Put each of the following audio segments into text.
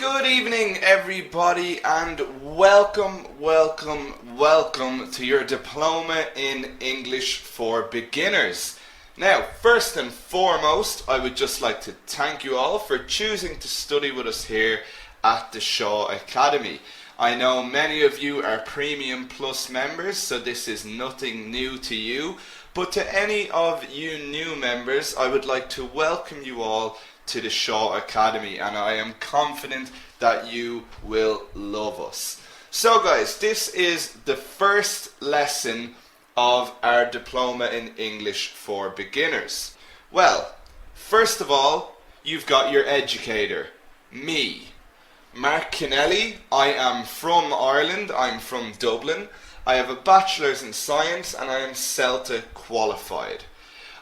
Good evening everybody and welcome to your diploma in English for beginners. Now, first and foremost, I would just like to thank you all for choosing to study with us here at the Shaw Academy. I know many of you are Premium Plus members, so this is nothing new to you, but to any of you new members, I would like to welcome you all to the Shaw Academy, and I am confident that you will love us. So guys, this is the first lesson of our diploma in English for beginners. Well, first of all, you've got your educator, me, Mark Kennelly. I am from Ireland, I'm from Dublin. I have a bachelor's in science and I am CELTA qualified.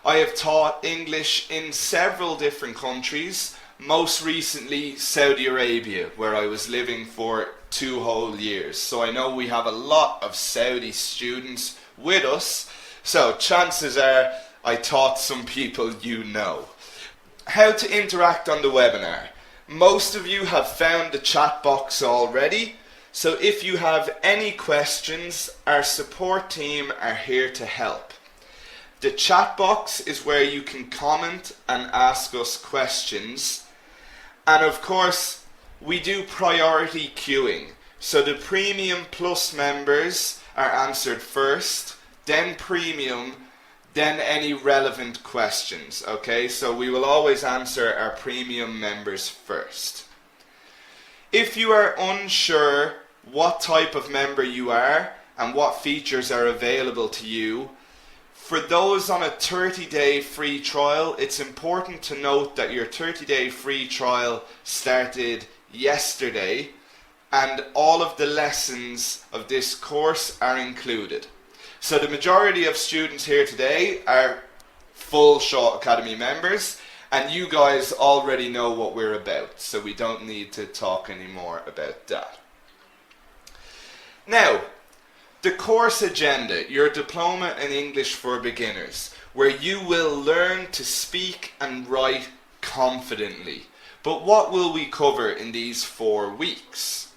I have taught English in several different countries, most recently Saudi Arabia, where I was living for 2 whole years. So I know we have a lot of Saudi students with us, so chances are I taught some people you know. How to interact on the webinar. Most of you have found the chat box already, so if you have any questions, our support team are here to help. The chat box is where you can comment and ask us questions. And of course, we do priority queuing. So the Premium Plus members are answered first, then Premium, then any relevant questions. Okay, so we will always answer our Premium members first. If you are unsure what type of member you are and what features are available to you, for those on a 30-day free trial, it's important to note that your 30-day free trial started yesterday and all of the lessons of this course are included. So the majority of students here today are full Shaw Academy members, and you guys already know what we're about, so we don't need to talk anymore about that. Now, the course agenda, your diploma in English for beginners, where you will learn to speak and write confidently. But what will we cover in these 4 weeks?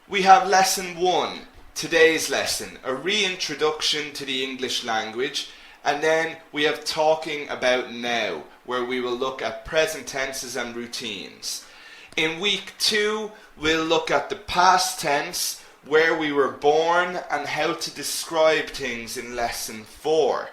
We have lesson 1, today's lesson, a reintroduction to the English language, and then we have talking about now, where we will look at present tenses and routines. In week 2, we'll look at the past tense, where we were born and how to describe things in lesson 4.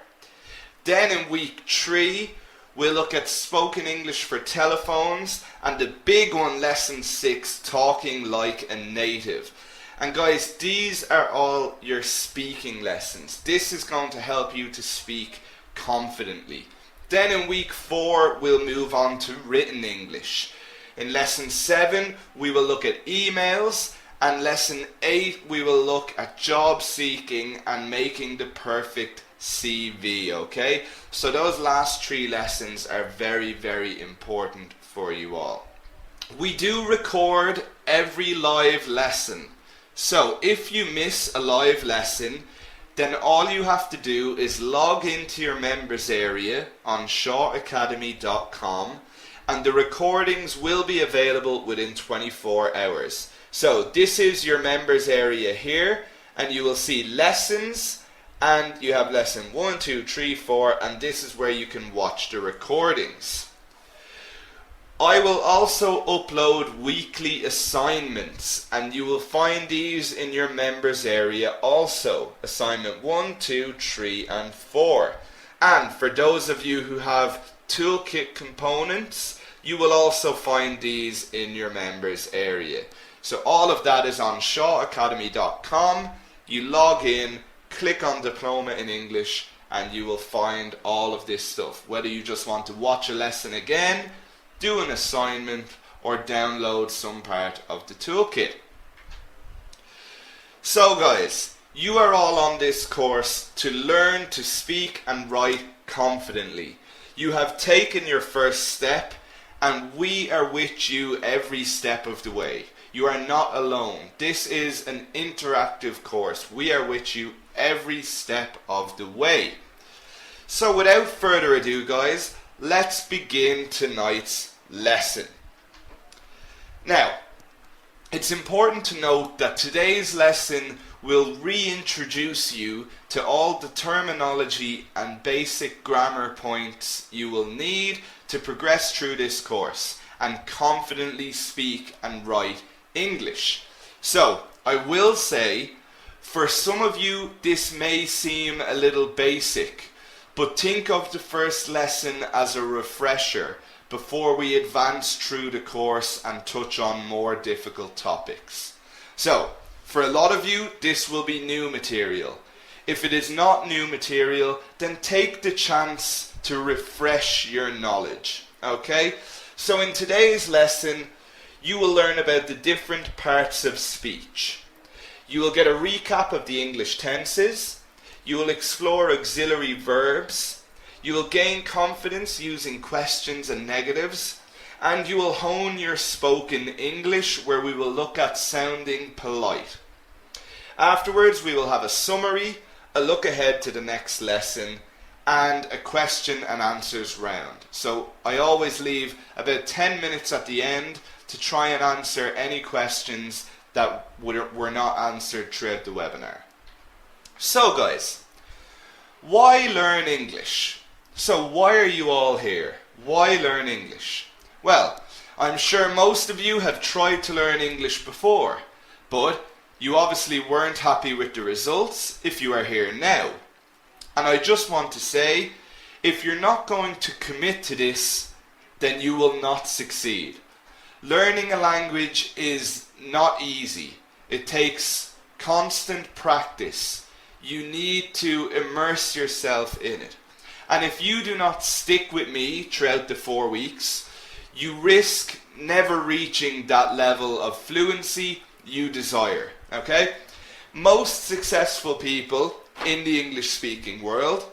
Then in week 3, we'll look at spoken English for telephones and the big one, lesson 6, talking like a native. And guys, these are all your speaking lessons. This is going to help you to speak confidently. Then in week 4, we'll move on to written English. In lesson 7, we will look at emails. And lesson 8, we will look at job seeking and making the perfect CV, okay? So those last 3 lessons are very, very important for you all. We do record every live lesson. So if you miss a live lesson, then all you have to do is log into your members area on shawacademy.com and the recordings will be available within 24 hours. So this is your members area here, and you will see lessons, and you have lesson 1, 2, 3, 4, and this is where you can watch the recordings. I will also upload weekly assignments, and you will find these in your members area also. Assignment 1, 2, 3, and 4. And for those of you who have toolkit components, you will also find these in your members area. So all of that is on shawacademy.com. You log in, click on Diploma in English, and you will find all of this stuff. Whether you just want to watch a lesson again, do an assignment, or download some part of the toolkit. So guys, you are all on this course to learn to speak and write confidently. You have taken your first step, and we are with you every step of the way. You are not alone. This is an interactive course. We are with you every step of the way. So without further ado guys, let's begin tonight's lesson. Now, it's important to note that today's lesson will reintroduce you to all the terminology and basic grammar points you will need to progress through this course and confidently speak and write English. So, I will say, for some of you this may seem a little basic, but think of the first lesson as a refresher before we advance through the course and touch on more difficult topics. So, for a lot of you, this will be new material. If it is not new material, then take the chance to refresh your knowledge. Okay? So in today's lesson, you will learn about the different parts of speech. You will get a recap of the English tenses. You will explore auxiliary verbs. You will gain confidence using questions and negatives. And you will hone your spoken English, where we will look at sounding polite. Afterwards, we will have a summary, a look ahead to the next lesson, and a question and answers round. So I always leave about 10 minutes at the end to try and answer any questions that were not answered throughout the webinar. So guys, why learn English? So why are you all here? Why learn English? Well, I'm sure most of you have tried to learn English before, but you obviously weren't happy with the results if you are here now. And I just want to say, if you're not going to commit to this, then you will not succeed. Learning a language is not easy. It takes constant practice. You need to immerse yourself in it. And if you do not stick with me throughout the 4 weeks, you risk never reaching that level of fluency you desire. Okay? Most successful people in the English speaking world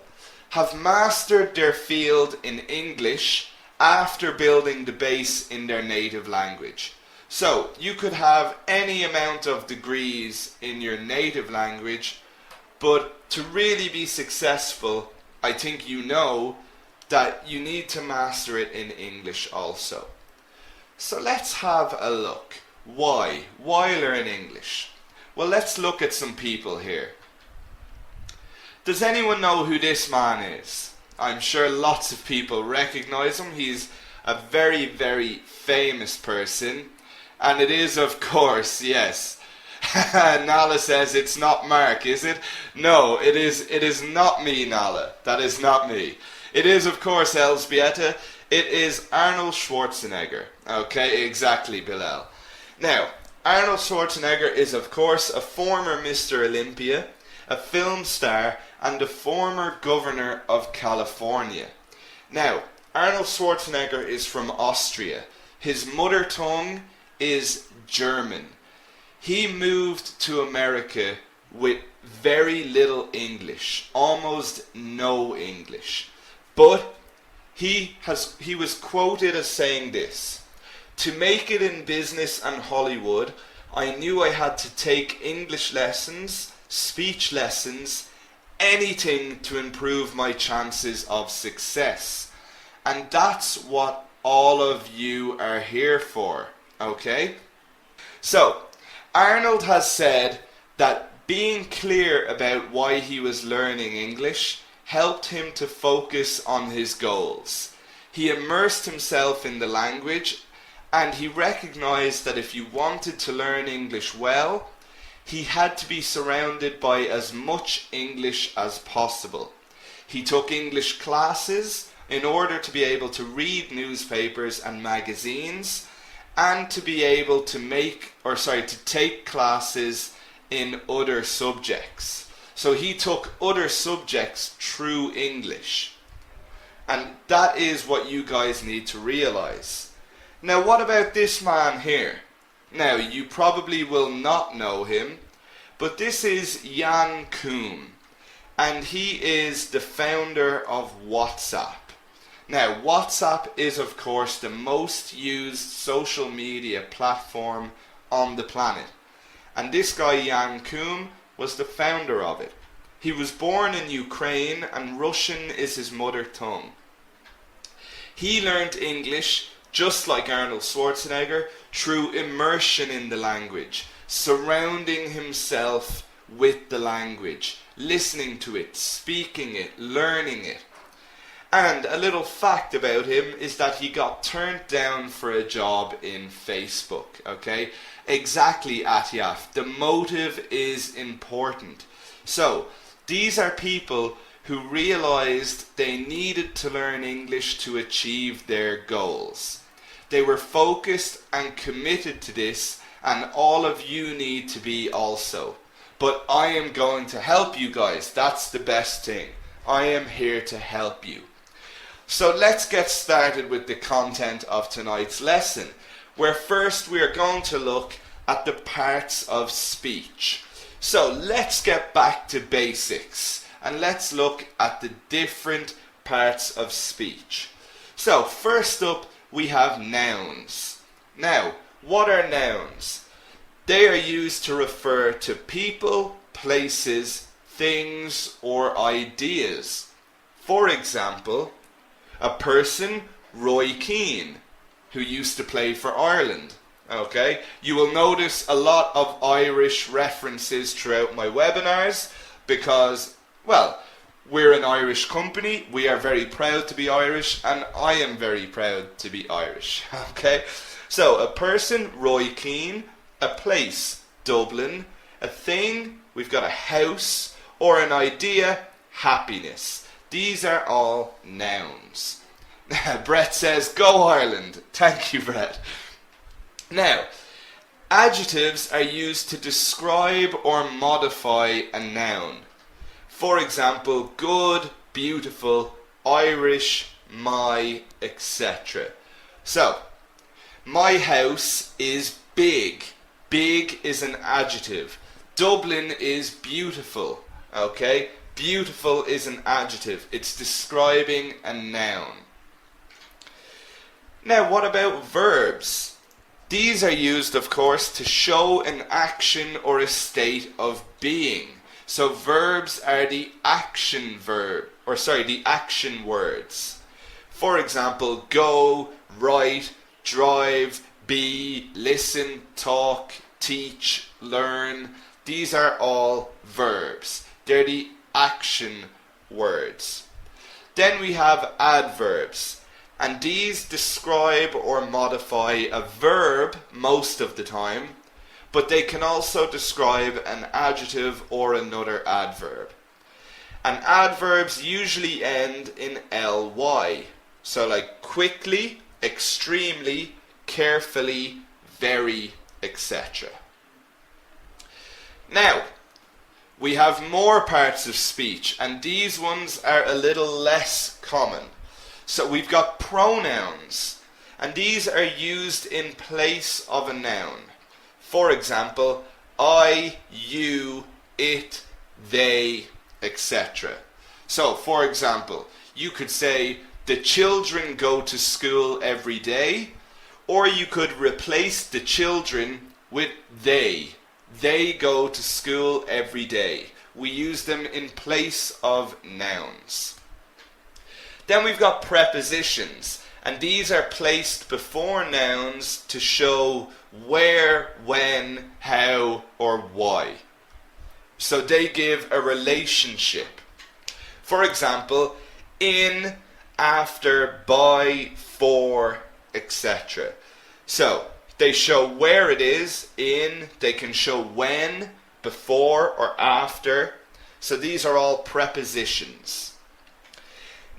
have mastered their field in English after building the base in their native language. So you could have any amount of degrees in your native language, but to really be successful, I think you know that you need to master it in English also. So let's have a look. Why? Why learn English? Well, let's look at some people here. Does anyone know who this man is? I'm sure lots of people recognize him. He's a very, very famous person. And it is, of course, yes. Nala says it's not Mark, is it? No, it is not me, Nala. That is not me. It is, of course, Elzbieta. It is Arnold Schwarzenegger. Okay, exactly, Bilal. Now, Arnold Schwarzenegger is, of course, a former Mr. Olympia, a film star, and the former governor of California. Now, Arnold Schwarzenegger is from Austria. His mother tongue is German. He moved to America with very little English, almost no English. But he was quoted as saying this: "To make it in business and Hollywood, I knew I had to take English lessons, speech lessons, anything to improve my chances of success." And that's what all of you are here for, okay? So, Arnold has said that being clear about why he was learning English helped him to focus on his goals. He immersed himself in the language, and he recognized that if you wanted to learn English well, he had to be surrounded by as much English as possible. He took English classes in order to be able to read newspapers and magazines, and to be able to take classes in other subjects. So he took other subjects through English. And that is what you guys need to realize. Now, what about this man here? Now, you probably will not know him, but this is Jan Koum, and he is the founder of WhatsApp. Now, WhatsApp is, of course, the most used social media platform on the planet. And this guy, Jan Koum, was the founder of it. He was born in Ukraine, and Russian is his mother tongue. He learned English just like Arnold Schwarzenegger, through immersion in the language, surrounding himself with the language, listening to it, speaking it, learning it. And a little fact about him is that he got turned down for a job in Facebook, okay? Exactly, Atyaf. The motive is important. So, these are people who realized they needed to learn English to achieve their goals. They were focused and committed to this, and all of you need to be also. But I am going to help you guys. That's the best thing. I am here to help you. So let's get started with the content of tonight's lesson, where first we are going to look at the parts of speech. So let's get back to basics and let's look at the different parts of speech. So first up we have nouns. Now, what are nouns? They are used to refer to people, places, things, or ideas. For example, a person, Roy Keane, who used to play for Ireland. Okay, you will notice a lot of Irish references throughout my webinars because, well, we're an Irish company, we are very proud to be Irish, and I am very proud to be Irish. Okay, so a person, Roy Keane, a place, Dublin, a thing, we've got a house, or an idea, happiness. These are all nouns. Brett says, go Ireland. Thank you, Brett. Now, adjectives are used to describe or modify a noun. For example, good, beautiful, Irish, my, etc. So, my house is big. Big is an adjective. Dublin is beautiful. Okay? Beautiful is an adjective. It's describing a noun. Now, what about verbs? These are used, of course, to show an action or a state of being. So verbs are the action words. For example, go, write, drive, be, listen, talk, teach, learn. These are all verbs. They're the action words. Then we have adverbs, and these describe or modify a verb most of the time, but they can also describe an adjective or another adverb. And adverbs usually end in ly, so like quickly, extremely, carefully, very, etc. Now, we have more parts of speech, and these ones are a little less common. So we've got pronouns, and these are used in place of a noun. For example, I, you, it, they, etc. So, for example, you could say, the children go to school every day, or you could replace the children with they. They go to school every day. We use them in place of nouns. Then we've got prepositions, and these are placed before nouns to show where, when, how, or why. So they give a relationship. For example, in, after, by, for, etc. So they show where it is, in, they can show when, before, or after. So these are all prepositions.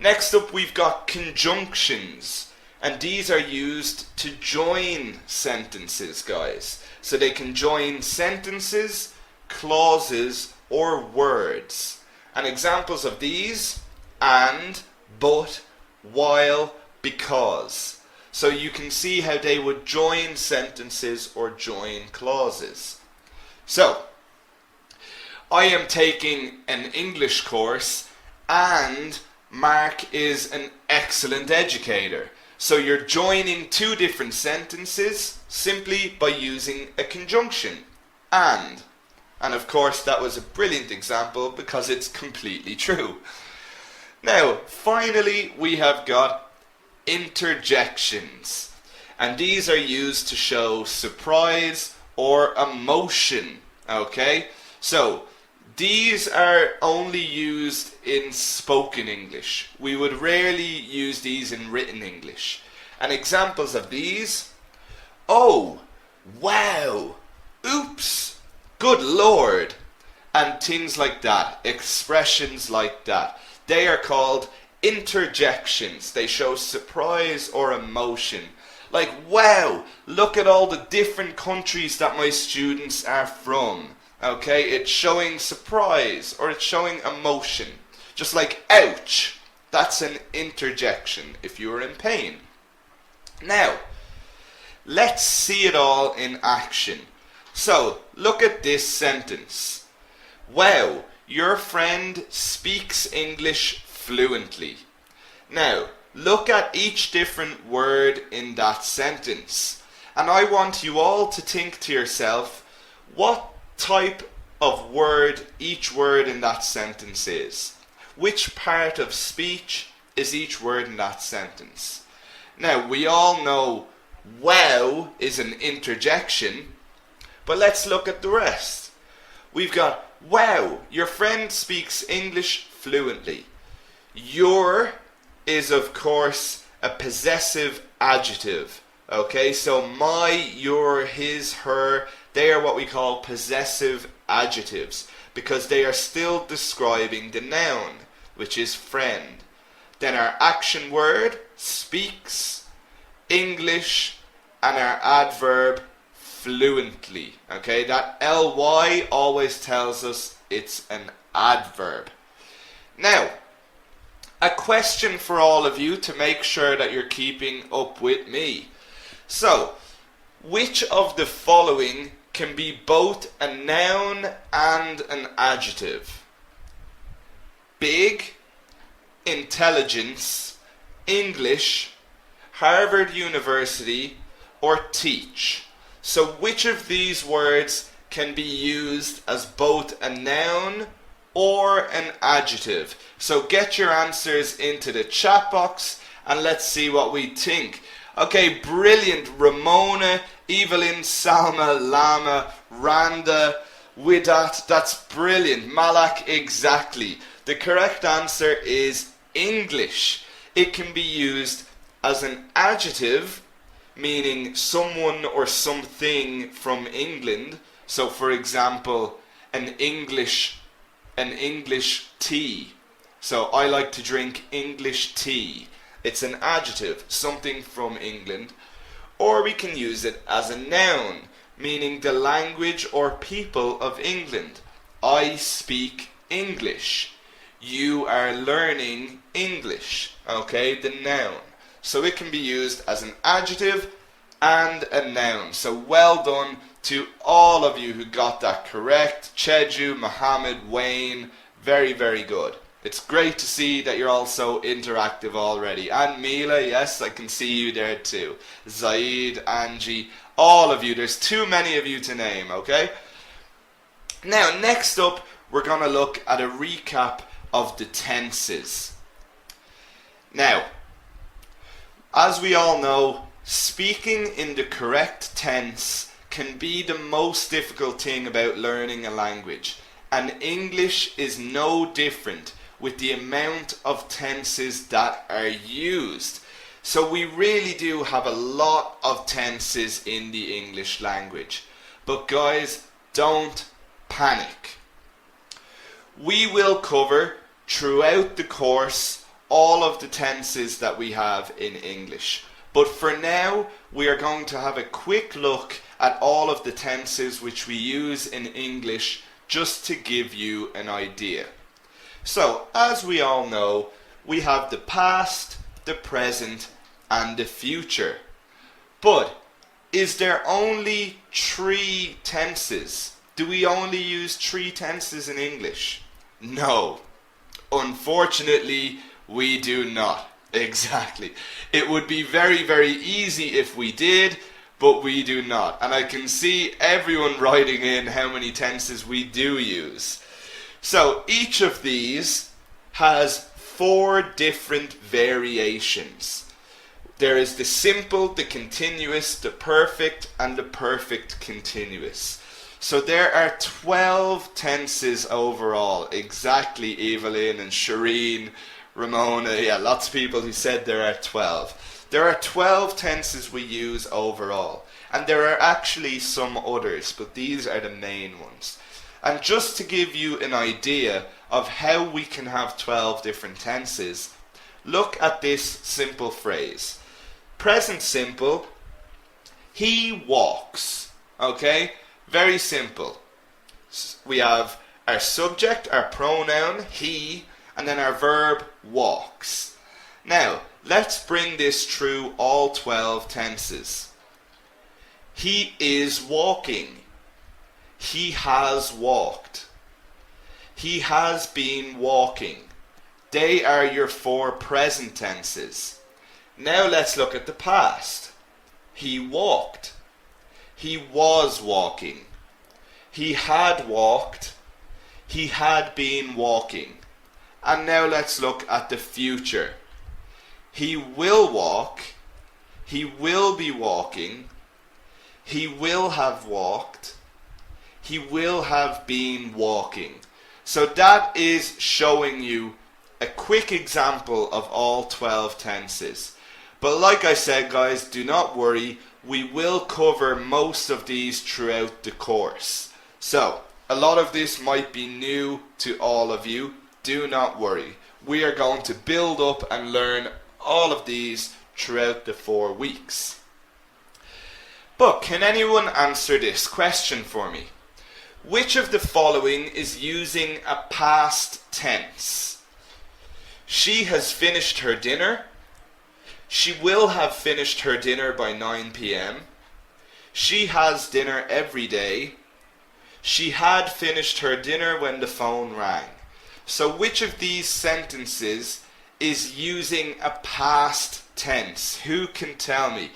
Next up we've got conjunctions, and these are used to join sentences, guys. So they can join sentences, clauses, or words. And examples of these, and, but, while, because. So you can see how they would join sentences or join clauses. So, I am taking an English course, and Mark is an excellent educator. So you're joining two different sentences simply by using a conjunction, and. And of course that was a brilliant example because it's completely true. Now, finally we have got interjections. and these are used to show surprise or emotion. Okay, so these are only used in spoken English. We would rarely use these in written English. And examples of these: oh, wow, oops, good lord, and things like that, expressions like that. They are called interjections. They show surprise or emotion. Like, wow, look at all the different countries that my students are from. Okay, it's showing surprise or it's showing emotion. Just like, ouch, that's an interjection if you are in pain. Now, let's see it all in action. So, look at this sentence. Wow, your friend speaks English fluently. Now, look at each different word in that sentence. And I want you all to think to yourself what type of word each word in that sentence is. Which part of speech is each word in that sentence? Now, we all know wow is an interjection, but let's look at the rest. We've got, wow, your friend speaks English fluently. Your is, of course, a possessive adjective. Okay, so my, your, his, her, they are what we call possessive adjectives because they are still describing the noun, which is friend. Then our action word, speaks, English, and our adverb, fluently. Okay, that ly always tells us it's an adverb. Now, a question for all of you to make sure that you're keeping up with me. So, which of the following can be both a noun and an adjective? Big, intelligence, English, Harvard University, or teach? So which of these words can be used as both a noun or an adjective? So get your answers into the chat box and let's see what we think. Okay, brilliant. Ramona, Evelyn, Salma, Lama, Randa, Widat, that's brilliant. Malak, exactly. The correct answer is English. It can be used as an adjective, meaning someone or something from England. So for example, an English tea. So I like to drink English tea. It's an adjective, something from England. Or we can use it as a noun, meaning the language or people of England. I speak English. You are learning English. Okay, the noun. So it can be used as an adjective and a noun. So well done to all of you who got that correct. Cheju, Mohammed, Wayne, very, very good. It's great to see that you're all so interactive already. And Mila, yes, I can see you there too. Zaid, Angie, all of you. There's too many of you to name, okay? Now, next up, we're going to look at a recap of the tenses. Now, as we all know, speaking in the correct tense can be the most difficult thing about learning a language. And English is no different with the amount of tenses that are used. So we really do have a lot of tenses in the English language. But guys, don't panic. We will cover throughout the course all of the tenses that we have in English. But for now, we are going to have a quick look at all of the tenses which we use in English just to give you an idea. So, as we all know, we have the past, the present, and the future. But, is there only 3 tenses? Do we only use 3 tenses in English? No. Unfortunately, we do not. Exactly. It would be very, very easy if we did, but we do not. And I can see everyone writing in how many tenses we do use. So each of these has 4 different variations. There is the simple, the continuous, the perfect, and the perfect continuous. So there are 12 tenses overall. Exactly, Evelyn and Shireen, Ramona, yeah, lots of people who said there are 12. There are 12 tenses we use overall. And there are actually some others, but these are the main ones. And just to give you an idea of how we can have 12 different tenses, look at this simple phrase. Present simple, he walks. Okay? Very simple. We have our subject, our pronoun, he, and then our verb, walks. Now, let's bring this through all 12 tenses. He is walking. He has walked. He has been walking. They are your 4 present tenses. Now let's look at the past. He walked. He was walking. He had walked. He had been walking. And now let's look at the future. He will walk. He will be walking. He will have walked. He will have been walking. So that is showing you a quick example of all 12 tenses. But like I said, guys, do not worry. We will cover most of these throughout the course. So, a lot of this might be new to all of you. Do not worry. We are going to build up and learn all of these throughout the 4 weeks. But can anyone answer this question for me? Which of the following is using a past tense? She has finished her dinner. She will have finished her dinner by 9 p.m. She has dinner every day. She had finished her dinner when the phone rang. So which of these sentences is using a past tense? Who can tell me?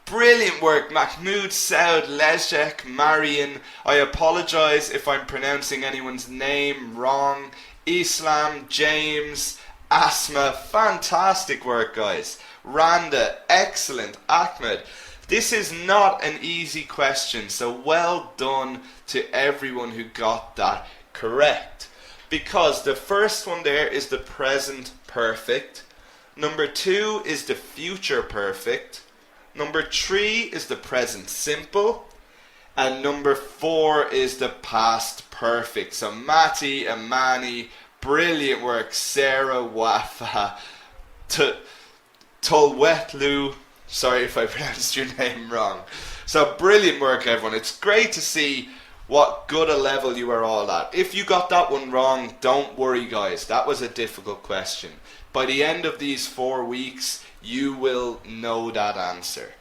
Brilliant work, Mahmoud, Saud, Leszek, Marian. I apologise if I'm pronouncing anyone's name wrong. Islam, James, Asma, fantastic work, guys. Randa, excellent. Ahmed, this is not an easy question, so well done to everyone who got that correct. Because the first one there is the present perfect. Number 2 is the future perfect. Number 3 is the present simple. And number 4 is the past perfect. So Mati, Amani, brilliant work. Sarah, Wafa, Tolwetlu, sorry if I pronounced your name wrong. So brilliant work, everyone. It's great to see what good a level you are all at. If you got that one wrong, don't worry, guys. That was a difficult question. By the end of these 4 weeks, you will know that answer.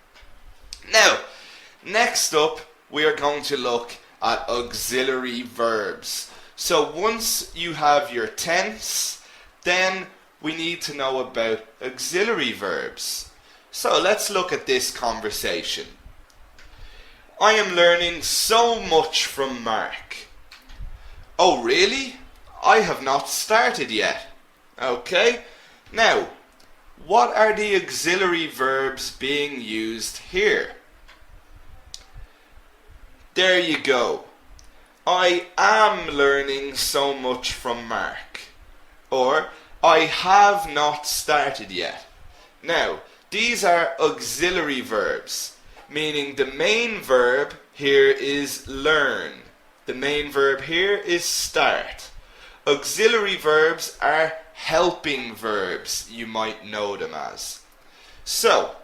Now, next up, we are going to look at auxiliary verbs. So once you have your tense, then we need to know about auxiliary verbs. So let's look at this conversation. I am learning so much from Mark. Oh really? I have not started yet. Okay, now what are the auxiliary verbs being used here? There you go. I am learning so much from Mark. Or I have not started yet. Now, these are auxiliary verbs, meaning the main verb here is learn. The main verb here is start. Auxiliary verbs are helping verbs, you might know them as. So,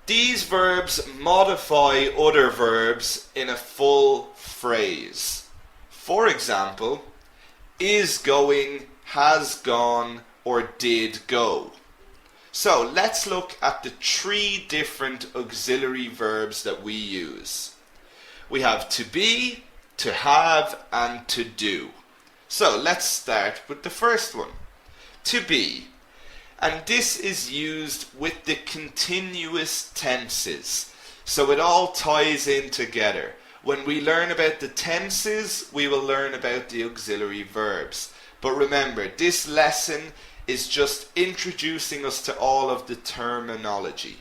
these verbs modify other verbs in a full phrase. For example, is going, has gone, or did go. So let's look at the 3 different auxiliary verbs that we use. We have to be, to have, and to do. So let's start with the first one, to be. And this is used with the continuous tenses. So it all ties in together. When we learn about the tenses, we will learn about the auxiliary verbs. But remember, this lesson is just introducing us to all of the terminology.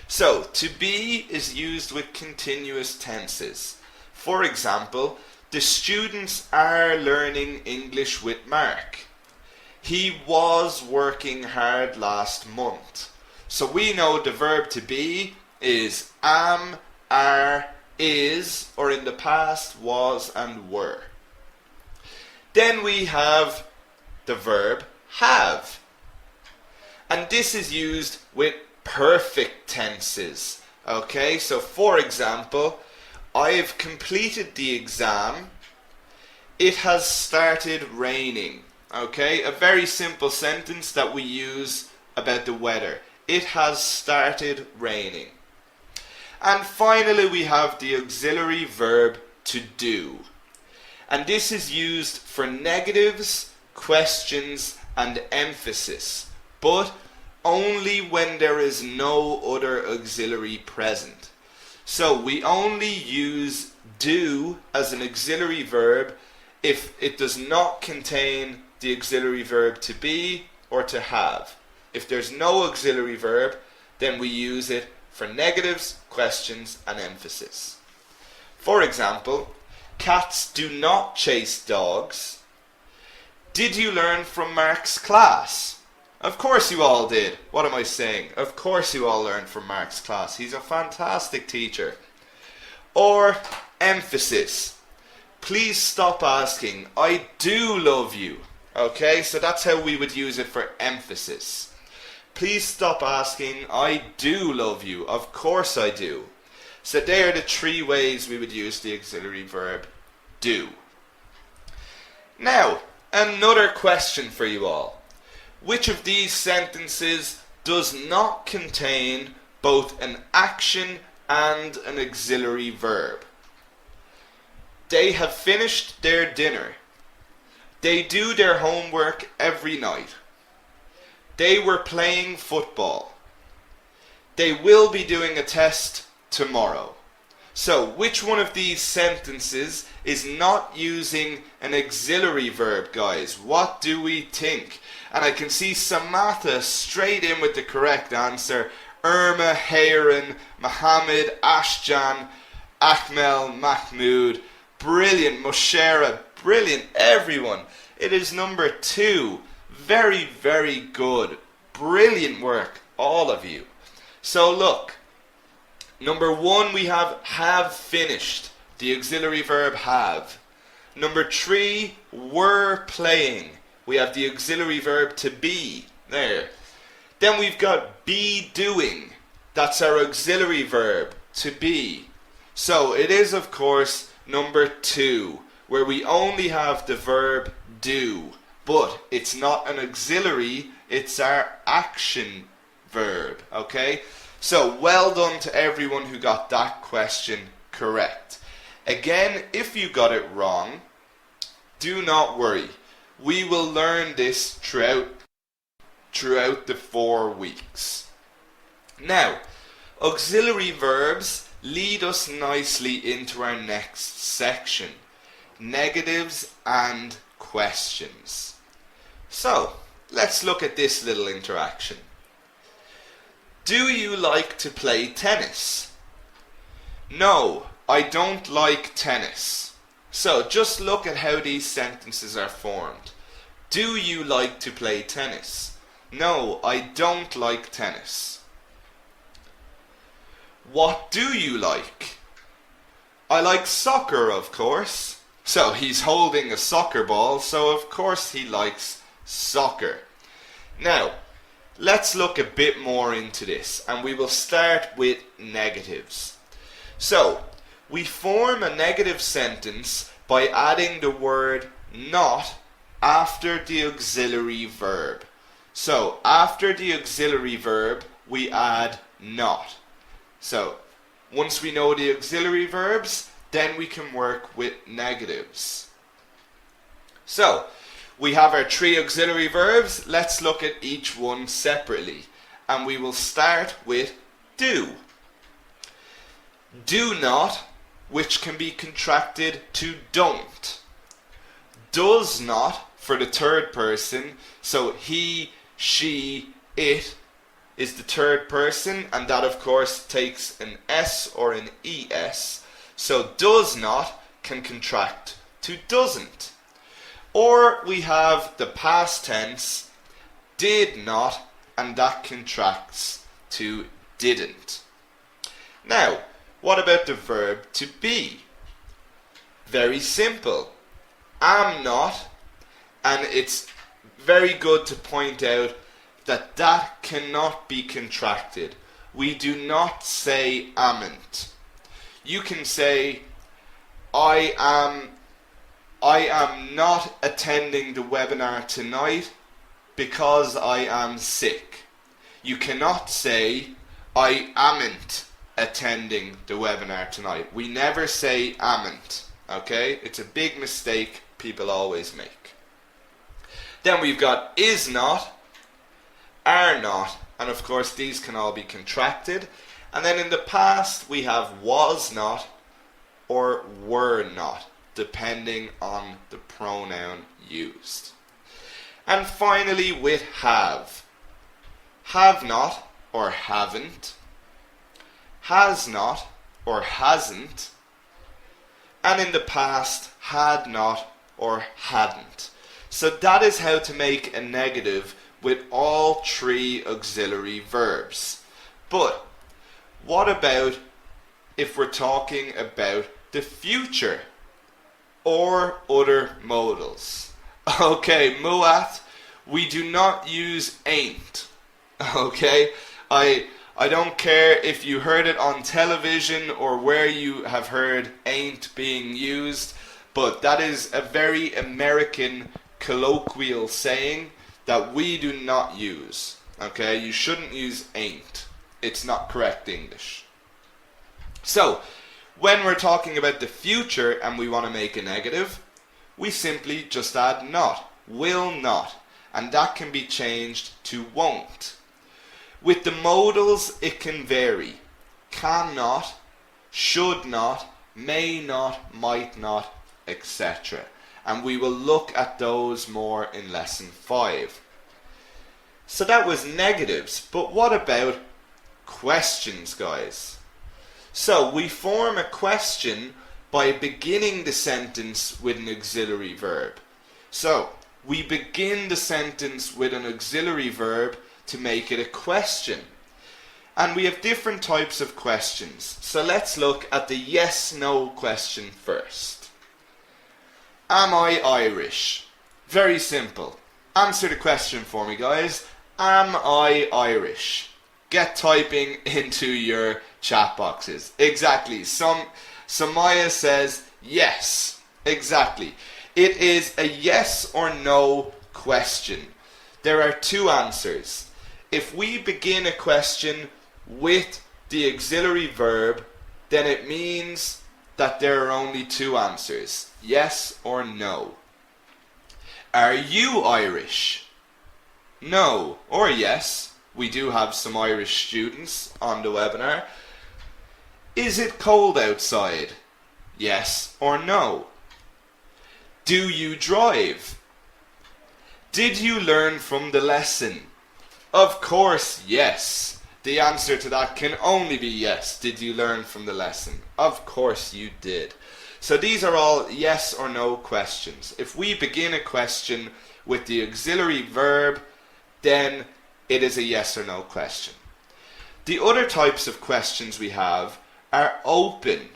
So, to be is used with continuous tenses. For example, the students are learning English with Mark. He was working hard last month. So we know the verb to be is am, are, is, or in the past was and were. Then we have the verb have. And this is used with perfect tenses. Okay, so for example, I've completed the exam. It has started raining. Okay, a very simple sentence that we use about the weather. It has started raining. And finally we have the auxiliary verb to do. And this is used for negatives, questions and emphasis, but only when there is no other auxiliary present. So we only use do as an auxiliary verb if it does not contain the auxiliary verb to be or to have. If there's no auxiliary verb, then we use it for negatives, questions and emphasis. For example, cats do not chase dogs. Did you learn from Mark's class? Of course you all did. What am I saying? Of course you all learned from Mark's class. He's a fantastic teacher. Or emphasis. Please stop asking, I do love you. Okay, so that's how we would use it for emphasis. Please stop asking, I do love you. Of course I do. So they are the three ways we would use the auxiliary verb do. Now, another question for you all. Which of these sentences does not contain both an action and an auxiliary verb? They have finished their dinner. They do their homework every night. They were playing football. They will be doing a test tomorrow. So, which one of these sentences is not using an auxiliary verb, guys? What do we think? And I can see Samantha straight in with the correct answer. Irma, Hayron, Mohammed, Ashjan, Akmel, Mahmoud. Brilliant. Moshera. Brilliant. Everyone. It is number 2. Very, very good. Brilliant work, all of you. So look. Number 1 we have finished. The auxiliary verb have. Number 3, were playing. We have the auxiliary verb to be. There. Then we've got be doing. That's our auxiliary verb, to be. So it is, of course, number 2, where we only have the verb do. But it's not an auxiliary, it's our action verb. Okay? So well done to everyone who got that question correct. Again, if you got it wrong, do not worry. We will learn this throughout the 4 weeks. Now, auxiliary verbs lead us nicely into our next section, negatives and questions. So, let's look at this little interaction. Do you like to play tennis? No, I don't like tennis. So, just look at how these sentences are formed. Do you like to play tennis? No, I don't like tennis. What do you like? I like soccer, of course. So, he's holding a soccer ball, so of course he likes soccer. Now, let's look a bit more into this, and we will start with negatives. So, we form a negative sentence by adding the word not after the auxiliary verb. So, after the auxiliary verb, we add not. So, once we know the auxiliary verbs, then we can work with negatives. So, we have our 3 auxiliary verbs. Let's look at each one separately. And we will start with do. Do not, which can be contracted to don't. Does not, for the third person, so he she, it is the third person, and that of course takes an S or an ES. So does not can contract to doesn't. Or we have the past tense, did not, and that contracts to didn't. Now, what about the verb to be? Very simple. Am not, and it's very good to point out that that cannot be contracted. We do not say amn't. You can say, I am not attending the webinar tonight because I am sick. You cannot say, I amn't attending the webinar tonight. We never say amn't, okay? It's a big mistake people always make. Then we've got is not, are not, and of course these can all be contracted. And then in the past we have was not or were not, depending on the pronoun used. And finally with have not or haven't, has not or hasn't, and in the past had not or hadn't. So that is how to make a negative with all three auxiliary verbs. But what about if we're talking about the future or other modals? Okay, muat, we do not use ain't. Okay, I don't care if you heard it on television or where you have heard ain't being used, but that is a very American colloquial saying that we do not use. Okay, you shouldn't use ain't. It's not correct English. So, when we're talking about the future and we want to make a negative, we simply just add not, will not, and that can be changed to won't. With the modals, it can vary. Cannot, should not, may not, might not, etc. And we will look at those more in lesson 5. So that was negatives, but what about questions, guys? So we form a question by beginning the sentence with an auxiliary verb. So we begin the sentence with an auxiliary verb to make it a question. And we have different types of questions. So let's look at the yes-no question first. Am I Irish? Very simple. Answer the question for me, guys. Am I Irish? Get typing into your chat boxes. Exactly. Samaya says yes. Exactly. It is a yes or no question. There are two answers. If we begin a question with the auxiliary verb, then it means that there are only two answers, yes or no. Are you Irish? No or yes. We do have some Irish students on the webinar. Is it cold outside? Yes or no. Do you drive? Did you learn from the lesson? Of course, yes. The answer to that can only be yes. Did you learn from the lesson? Of course you did. So these are all yes or no questions. If we begin a question with the auxiliary verb, then it is a yes or no question. The other types of questions we have are open.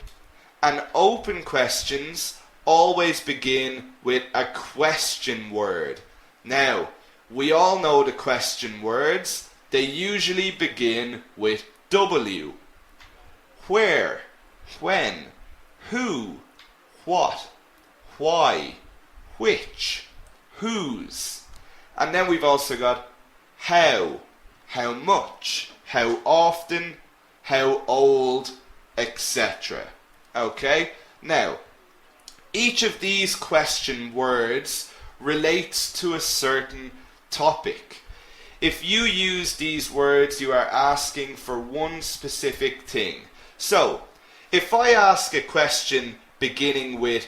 And open questions always begin with a question word. Now, we all know the question words. They usually begin with W. Where, when, who, what, why, which, whose. And then we've also got how much, how often, how old, etc. Okay? Now, each of these question words relates to a certain topic. If you use these words, you are asking for one specific thing. So, if I ask a question beginning with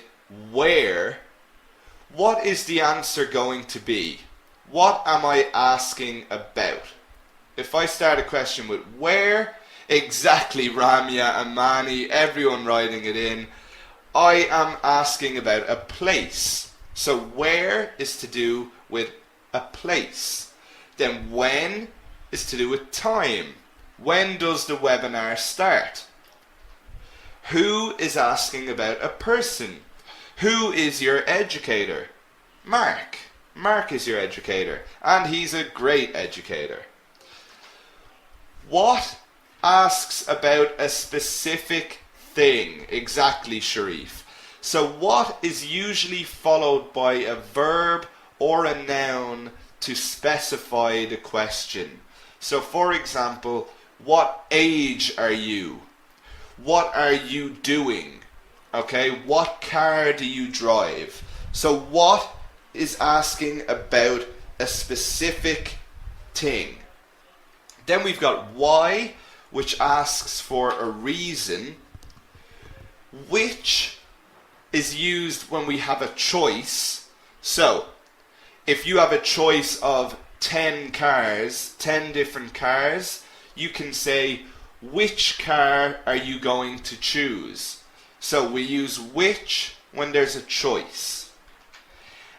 where, what is the answer going to be? What am I asking about? If I start a question with where, exactly, Ramya and Mani, everyone writing it in, I am asking about a place. So where is to do with a place. Then when is to do with time. When does the webinar start? Who is asking about a person? Who is your educator? Mark. Mark is your educator, and he's a great educator. What asks about a specific thing? Exactly, Sharif. So what is usually followed by a verb or a noun to specify the question? So for example, what age are you? What are you doing? Okay, what car do you drive? So what is asking about a specific thing. Then we've got why, which asks for a reason. Which is used when we have a choice. So, if you have a choice of 10 cars, 10 different cars, you can say, which car are you going to choose? So we use which when there's a choice.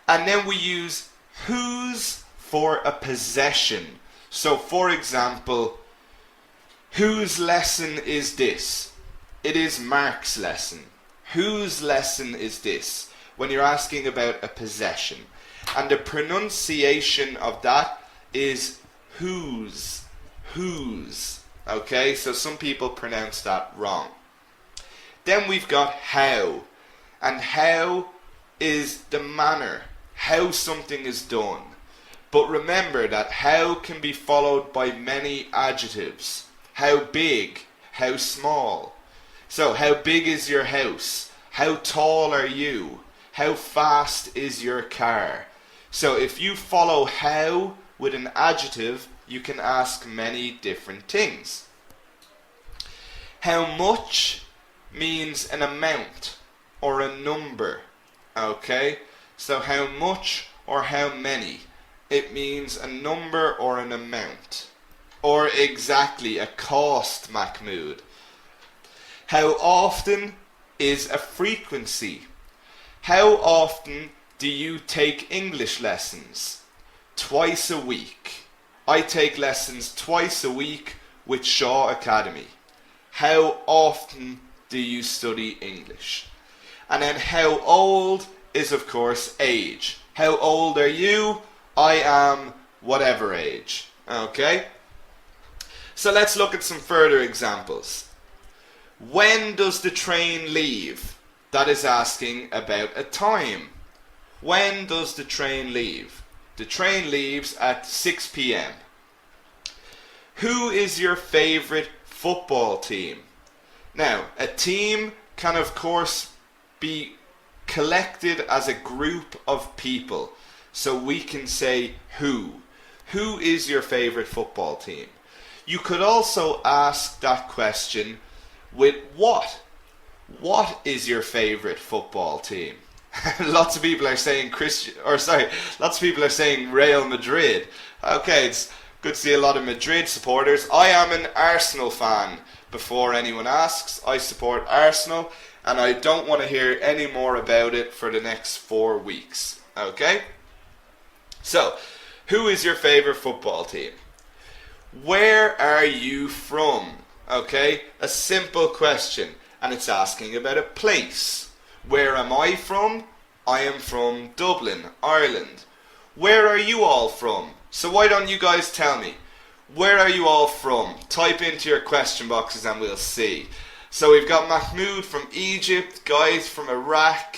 And then we use whose for a possession. So for example, whose lesson is this? It is Mark's lesson. Whose lesson is this? When you're asking about a possession. And the pronunciation of that is whose. Whose. Okay, so some people pronounce that wrong. Then we've got how. And how is the manner. How something is done. But remember that how can be followed by many adjectives. How big, how small. So how big is your house? How tall are you? How fast is your car? So if you follow how with an adjective, you can ask many different things. How much means an amount or a number. Okay? So how much or how many? It means a number or an amount. Or exactly a cost, Mahmoud. How often is a frequency? How often do you take English lessons? Twice a week. I take lessons twice a week with Shaw Academy. How often do you study English? And then how old is of course age. How old are you? I am whatever age. Okay? So let's look at some further examples. When does the train leave? That is asking about a time. When does the train leave? The train leaves at 6 p.m. Who is your favorite football team? Now, a team can of course be collected as a group of people. So we can say who. Who is your favorite football team? You could also ask that question with what. What is your favorite football team? Lots of people are saying lots of people are saying Real Madrid. Okay, it's good to see a lot of Madrid supporters. I am an Arsenal fan. Before anyone asks, I support Arsenal, and I don't want to hear any more about it for the next 4 weeks. Okay? So, who is your favorite football team? Where are you from? Okay? A simple question, and it's asking about a place. Where am I from? I am from Dublin, Ireland. Where are you all from? So why don't you guys tell me? Where are you all from? Type into your question boxes and we'll see. So we've got Mahmoud from Egypt, guys from Iraq,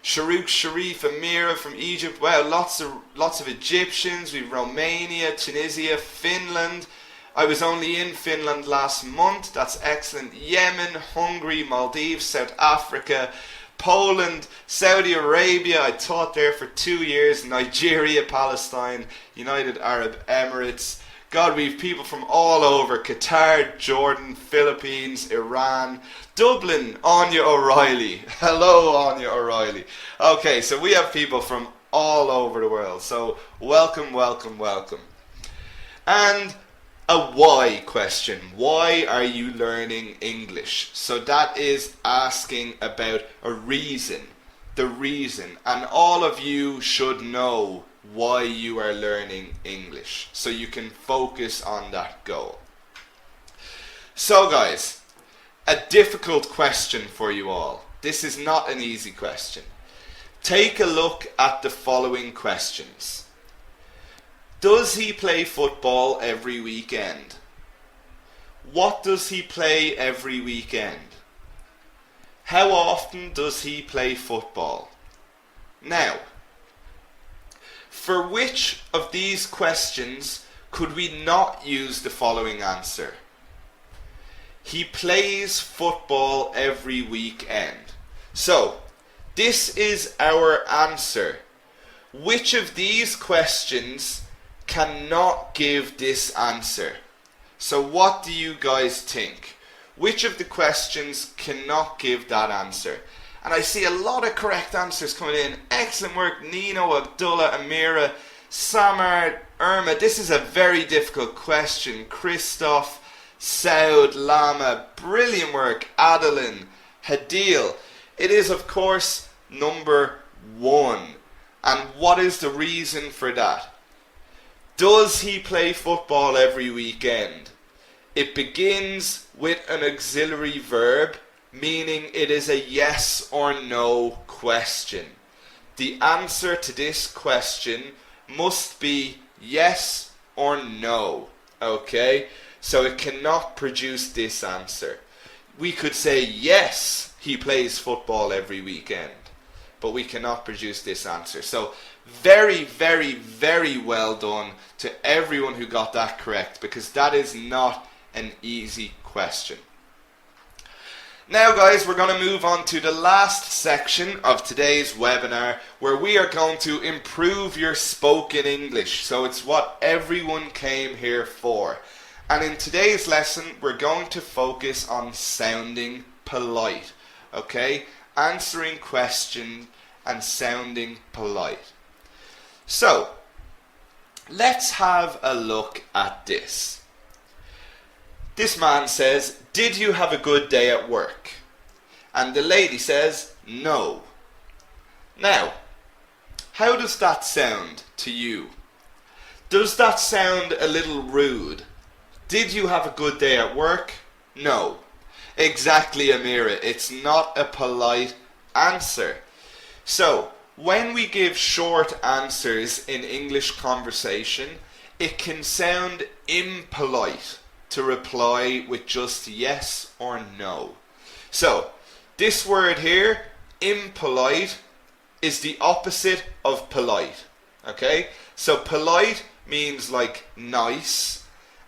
Sharuk, Sharif, Amira from Egypt. Wow, lots of Egyptians. We've Romania, Tunisia, Finland. I was only in Finland last month. That's excellent. Yemen, Hungary, Maldives, South Africa, Poland, Saudi Arabia. I taught there for 2 years. Nigeria, Palestine, United Arab Emirates. God, we've people from all over. Qatar, Jordan, Philippines, Iran, Dublin, Anya O'Reilly. Hello, Anya O'Reilly. Okay, so we have people from all over the world. So welcome, welcome, welcome. And a why question. Why are you learning English? So that is asking about a reason. The reason. And all of you should know why you are learning English, so you can focus on that goal. So guys, a difficult question for you all. This is not an easy question. Take a look at the following questions. Does he play football every weekend? What does he play every weekend? How often does he play football? Now, for which of these questions could we not use the following answer? He plays football every weekend. So, this is our answer. Which of these questions cannot give this answer? So what do you guys think? Which of the questions cannot give that answer? And I see a lot of correct answers coming in. Excellent work, Nino, Abdullah, Amira, Samar, Irma. This is a very difficult question. Christoph, Saud, Lama, brilliant work. Adeline, Hadil. It is, of course, number 1. And what is the reason for that? Does he play football every weekend? It begins with an auxiliary verb, meaning it is a yes or no question. The answer to this question must be yes or no. Okay? So it cannot produce this answer. We could say yes, he plays football every weekend, but we cannot produce this answer. So very, very, very well done to everyone who got that correct, because that is not an easy question. Now guys, we're going to move on to the last section of today's webinar, where we are going to improve your spoken English. So it's what everyone came here for. And in today's lesson, we're going to focus on sounding polite. Okay? Answering questions and sounding polite. So, let's have a look at this. This man says, "Did you have a good day at work?" And the lady says, "No." Now, how does that sound to you? Does that sound a little rude? Did you have a good day at work? No. Exactly, Amira. It's not a polite answer. So, when we give short answers in English conversation, it can sound impolite to reply with just yes or no. So, this word here, impolite, is the opposite of polite. Okay? So polite means like nice,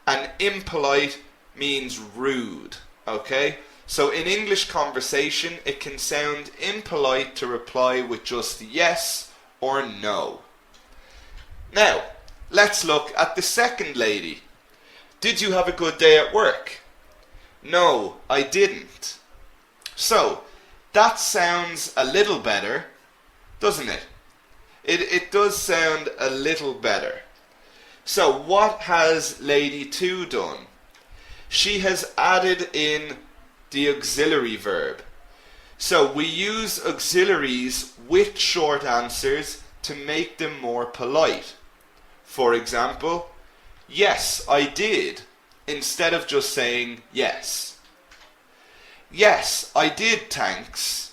and impolite means rude. Okay? So in English conversation, it can sound impolite to reply with just yes or no. Now, let's look at the second lady. Did you have a good day at work? No, I didn't. So, that sounds a little better, doesn't it? It does sound a little better. So, what has lady 2 done? She has added in the auxiliary verb. So, we use auxiliaries with short answers to make them more polite. For example, yes, I did, instead of just saying yes. Yes, I did, thanks.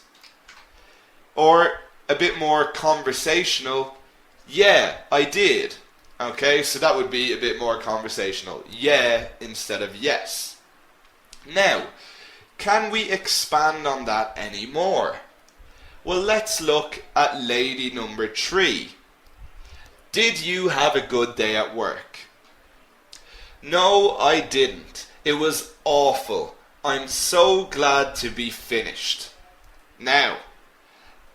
Or a bit more conversational, yeah, I did. Okay, so that would be a bit more conversational. Yeah instead of yes. Now, can we expand on that any more? Well, let's look at lady number 3. Did you have a good day at work? No, I didn't. It was awful. I'm so glad to be finished. Now,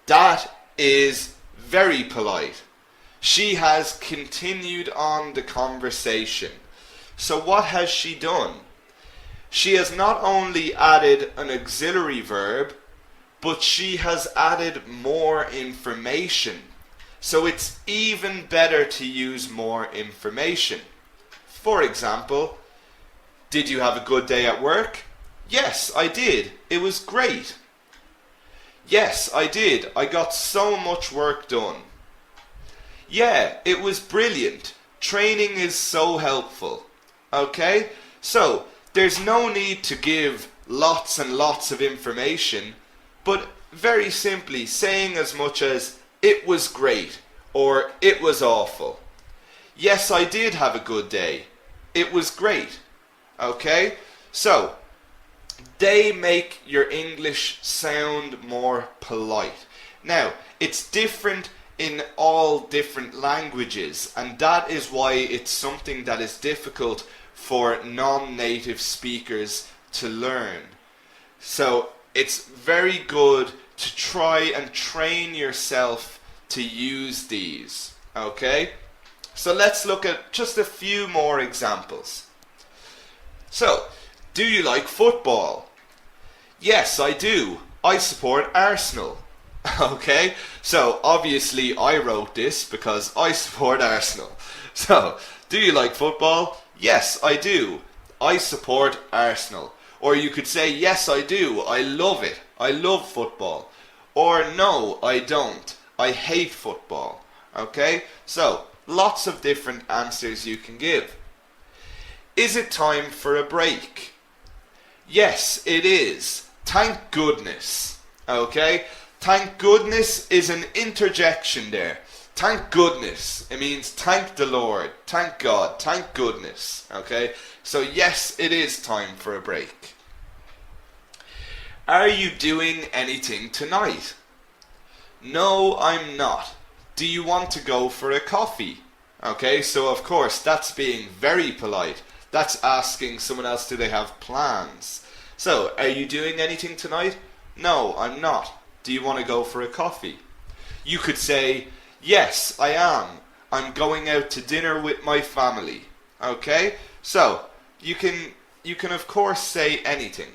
that is very polite. She has continued on the conversation. So what has she done? She has not only added an auxiliary verb, but she has added more information. So it's even better to use more information. For example, did you have a good day at work? Yes, I did. It was great. Yes, I did. I got so much work done. Yeah, it was brilliant. Training is so helpful. Okay? So, there's no need to give lots and lots of information, but very simply saying as much as it was great or it was awful. Yes, I did have a good day. It was great. Okay? So, they make your English sound more polite. Now, it's different in all different languages, and that is why it's something that is difficult for non-native speakers to learn. So, it's very good to try and train yourself to use these. Okay? So let's look at just a few more examples. So, do you like football? Yes, I do. I support Arsenal. Okay, so obviously I wrote this because I support Arsenal. So, do you like football? Yes, I do. I support Arsenal. Or you could say, yes, I do. I love it. I love football. Or no, I don't. I hate football. Okay, so lots of different answers you can give. Is it time for a break? Yes, it is. Thank goodness. Okay? Thank goodness is an interjection there. Thank goodness. It means thank the Lord. Thank God. Thank goodness. Okay? So yes, it is time for a break. Are you doing anything tonight? No, I'm not. Do you want to go for a coffee? Okay, so of course that's being very polite. That's asking someone else, do they have plans? So, are you doing anything tonight? No, I'm not. Do you want to go for a coffee? You could say, yes, I am. I'm going out to dinner with my family. Okay? So, you can of course say anything.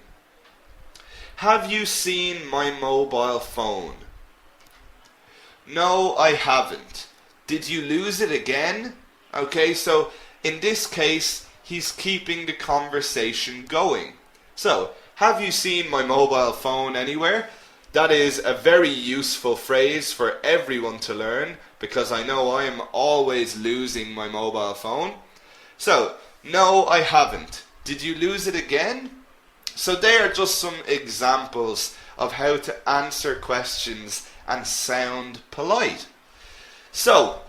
Have you seen my mobile phone? No, I haven't. Did you lose it again? Okay, so in this case, he's keeping the conversation going. So, have you seen my mobile phone anywhere? That is a very useful phrase for everyone to learn, because I know I am always losing my mobile phone. So, no, I haven't. Did you lose it again? So they are just some examples of how to answer questions and sound polite. So,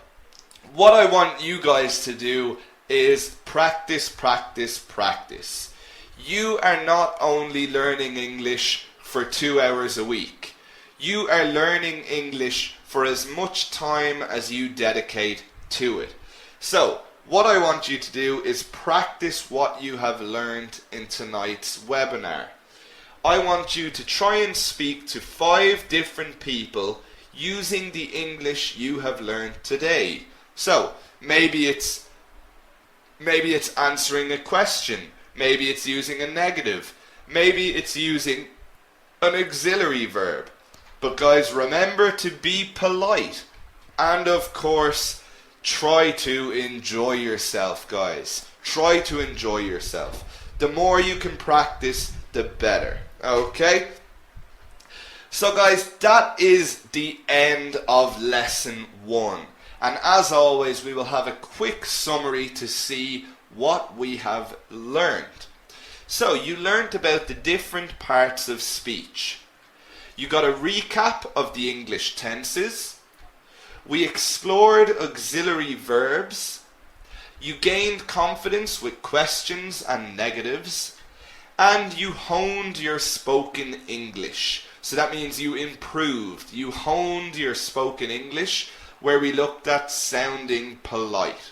what I want you guys to do is practice, practice, practice. You are not only learning English for 2 hours a week. You are learning English for as much time as you dedicate to it. So, what I want you to do is practice what you have learned in tonight's webinar. I want you to try and speak to 5 different people using the English you have learned today. So, maybe it's answering a question. Maybe it's using a negative. Maybe it's using an auxiliary verb. But guys, remember to be polite. And of course, try to enjoy yourself, guys. Try to enjoy yourself. The more you can practice, the better. Okay? So guys, that is the end of lesson 1. And as always, we will have a quick summary to see what we have learned. So, you learned about the different parts of speech. You got a recap of the English tenses. We explored auxiliary verbs. You gained confidence with questions and negatives. And you honed your spoken English. So that means you improved. You honed your spoken English, where we looked at sounding polite.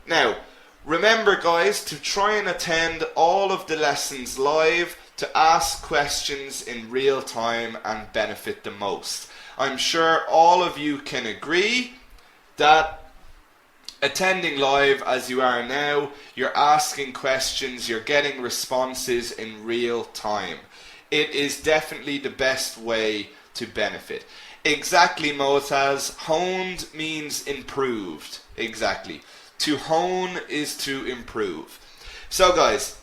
Now, remember guys to try and attend all of the lessons live to ask questions in real time and benefit the most. I'm sure all of you can agree that attending live as you are now, you're asking questions, you're getting responses in real time. It is definitely the best way to benefit. Exactly, Motaz. Honed means improved. Exactly. To hone is to improve. So guys,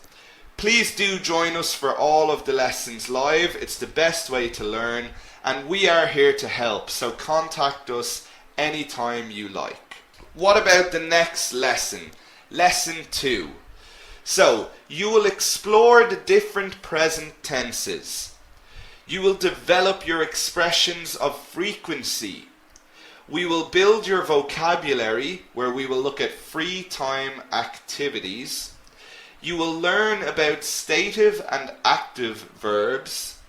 please do join us for all of the lessons live. It's the best way to learn, and we are here to help. So contact us anytime you like. What about the next lesson? Lesson 2. So, you will explore the different present tenses. You will develop your expressions of frequency. We will build your vocabulary, where we will look at free time activities. You will learn about stative and active verbs.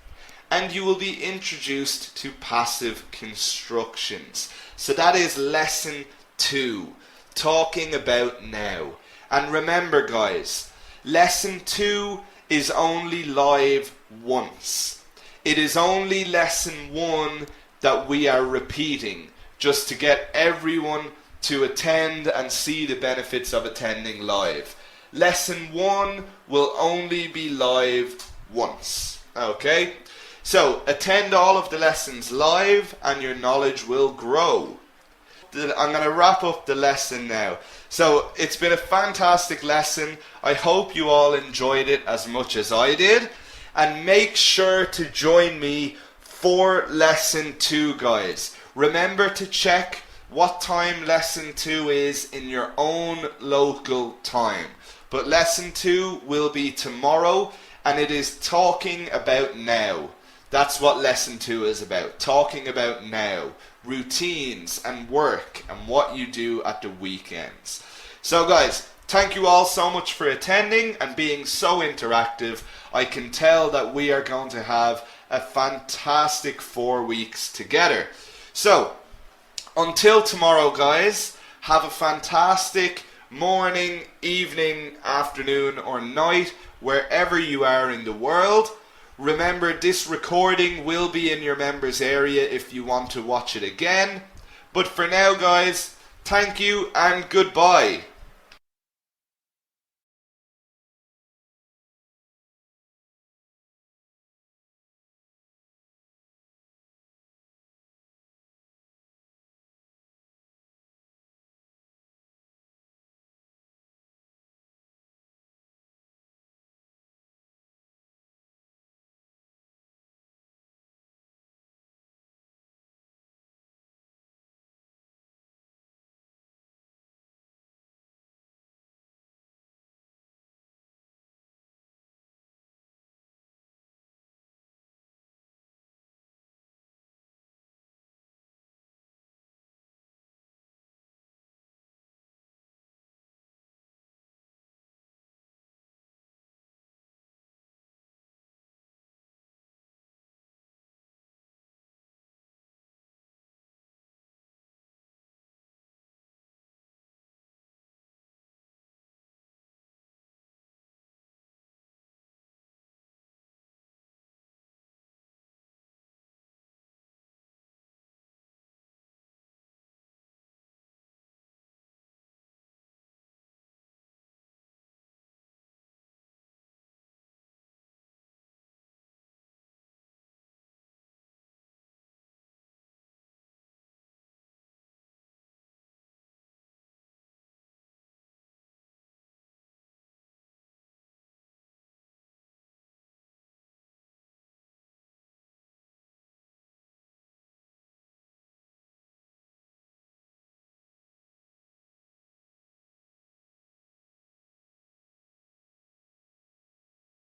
And you will be introduced to passive constructions. So that is lesson 2, talking about now. And remember guys, lesson 2 is only live once. It is only lesson 1 that we are repeating, just to get everyone to attend and see the benefits of attending live. Lesson 1 will only be live once. Okay? So, attend all of the lessons live and your knowledge will grow. I'm going to wrap up the lesson now. So, it's been a fantastic lesson. I hope you all enjoyed it as much as I did. And make sure to join me for lesson 2, guys. Remember to check what time lesson 2 is in your own local time. But lesson 2 will be tomorrow, and it is talking about now. That's what lesson 2 is about. Talking about now. Routines and work and what you do at the weekends. So guys, thank you all so much for attending and being so interactive. I can tell that we are going to have a fantastic 4 weeks together. So, until tomorrow guys, have a fantastic morning, evening, afternoon or night, wherever you are in the world. Remember, this recording will be in your members area if you want to watch it again. But for now guys, thank you and goodbye.